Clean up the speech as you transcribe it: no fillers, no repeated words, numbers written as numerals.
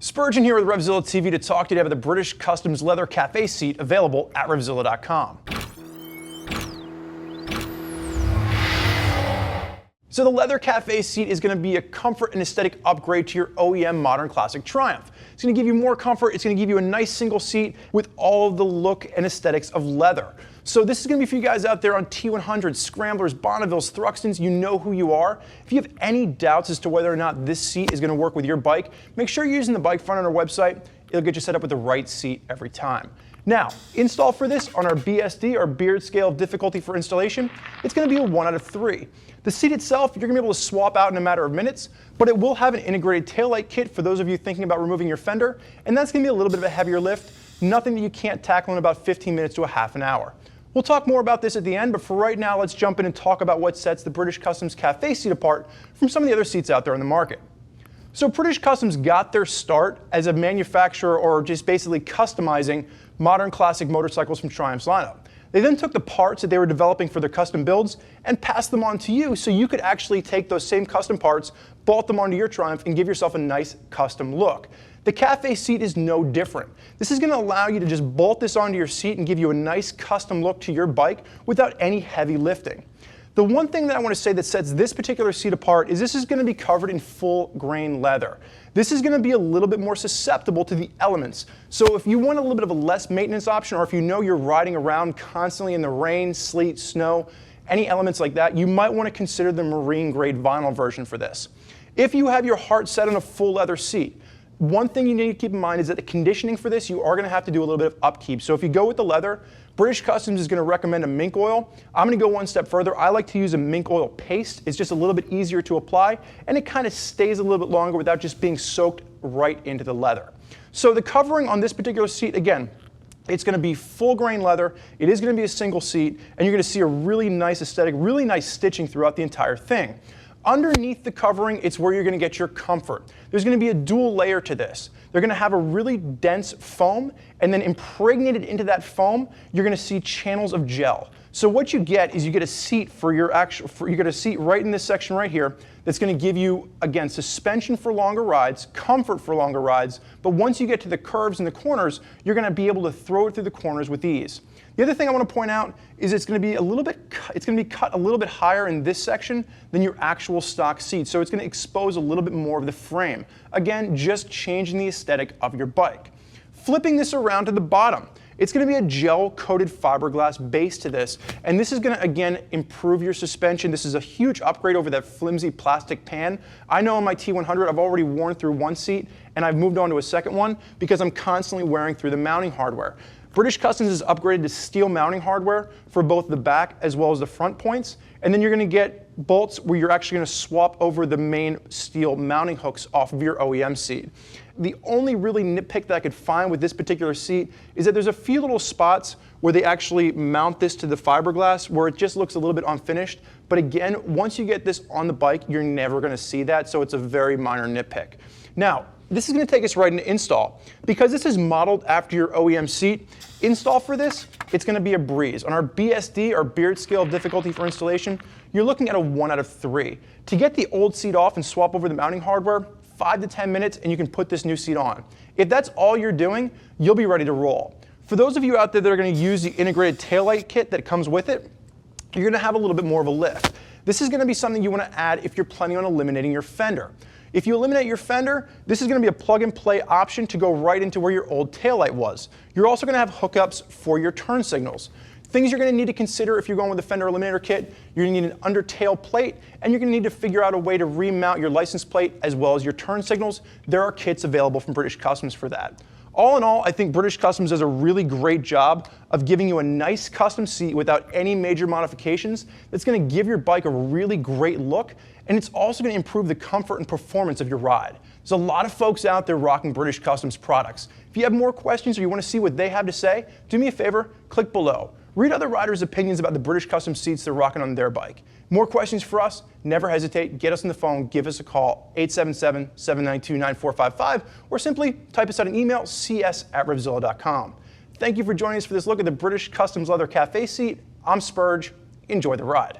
Spurgeon here with RevZilla TV to talk to you about the British Customs leather cafe seat available at RevZilla.com. So the leather cafe seat is going to be a comfort and aesthetic upgrade to your OEM modern classic Triumph. It's going to give you more comfort, it's going to give you a nice single seat with all of the look and aesthetics of leather. So this is going to be for you guys out there on T100s, Scramblers, Bonnevilles, Thruxtons, you know who you are. If you have any doubts as to whether or not this seat is going to work with your bike, make sure you're using the bike front on our website. It'll get you set up with the right seat every time. Now, install for this on our BSD, or beard scale of difficulty for installation, it's going to be a 1 out of 3. The seat itself, you're going to be able to swap out in a matter of minutes, but it will have an integrated taillight kit for those of you thinking about removing your fender, and that's going to be a little bit of a heavier lift, nothing that you can't tackle in about 15 minutes to a half an hour. We'll talk more about this at the end, but for right now, let's jump in and talk about what sets the British Customs Cafe seat apart from some of the other seats out there in the market. So British Customs got their start as a manufacturer, or just basically customizing modern classic motorcycles from Triumph's lineup. They then took the parts that they were developing for their custom builds and passed them on to you so you could actually take those same custom parts, bolt them onto your Triumph, and give yourself a nice custom look. The cafe seat is no different. This is going to allow you to just bolt this onto your seat and give you a nice custom look to your bike without any heavy lifting. The one thing that I want to say that sets this particular seat apart is this is going to be covered in full grain leather. This is going to be a little bit more susceptible to the elements. So if you want a little bit of a less maintenance option, or if you know you're riding around constantly in the rain, sleet, snow, any elements like that, you might want to consider the marine grade vinyl version for this. If you have your heart set on a full leather seat, one thing you need to keep in mind is that the conditioning for this, you are going to have to do a little bit of upkeep. So if you go with the leather, British Customs is going to recommend a mink oil. I'm going to go one step further. I like to use a mink oil paste. It's just a little bit easier to apply, and it kind of stays a little bit longer without just being soaked right into the leather. So the covering on this particular seat, again, it's going to be full grain leather. It is going to be a single seat, and you're going to see a really nice aesthetic, really nice stitching throughout the entire thing. Underneath the covering, it's where you're going to get your comfort. There's going to be a dual layer to this. They're going to have a really dense foam, and then impregnated into that foam, you're going to see channels of gel. So what you get is you get a seat for your you get a seat right in this section right here that's going to give you, again, suspension for longer rides, comfort for longer rides, but once you get to the curves and the corners, you're going to be able to throw it through the corners with ease. The other thing I want to point out is it's going to be cut a little bit higher in this section than your actual stock seat, so it's going to expose a little bit more of the frame. Again, just changing the aesthetic of your bike. Flipping this around to the bottom, it's going to be a gel-coated fiberglass base to this, and this is going to, again, improve your suspension. This is a huge upgrade over that flimsy plastic pan. I know on my T100, I've already worn through one seat, and I've moved on to a second one because I'm constantly wearing through the mounting hardware. British Customs has upgraded to steel mounting hardware for both the back as well as the front points, and then you're going to get bolts where you're actually going to swap over the main steel mounting hooks off of your OEM seat. The only really nitpick that I could find with this particular seat is that there's a few little spots where they actually mount this to the fiberglass where it just looks a little bit unfinished, but again, once you get this on the bike, you're never going to see that, so it's a very minor nitpick. Now, this is going to take us right into install. Because this is modeled after your OEM seat, install for this, it's going to be a breeze. On our BSD, our beard scale of difficulty for installation, you're looking at a 1 out of 3. To get the old seat off and swap over the mounting hardware, 5 to 10 minutes and you can put this new seat on. If that's all you're doing, you'll be ready to roll. For those of you out there that are going to use the integrated taillight kit that comes with it, you're going to have a little bit more of a lift. This is going to be something you want to add if you're planning on eliminating your fender. If you eliminate your fender, this is going to be a plug-and-play option to go right into where your old taillight was. You're also going to have hookups for your turn signals. Things you're going to need to consider if you're going with a fender eliminator kit, you're going to need an under tail plate, and you're going to need to figure out a way to remount your license plate as well as your turn signals. There are kits available from British Customs for that. All in all, I think British Customs does a really great job of giving you a nice custom seat without any major modifications that's going to give your bike a really great look, and it's also going to improve the comfort and performance of your ride. There's a lot of folks out there rocking British Customs products. If you have more questions or you want to see what they have to say, do me a favor, click below. Read other riders' opinions about the British Customs seats they're rocking on their bike. More questions for us? Never hesitate. Get us on the phone. Give us a call, 877-792-9455, or simply type us out an email, cs@revzilla.com. Thank you for joining us for this look at the British Customs leather cafe seat. I'm Spurge. Enjoy the ride.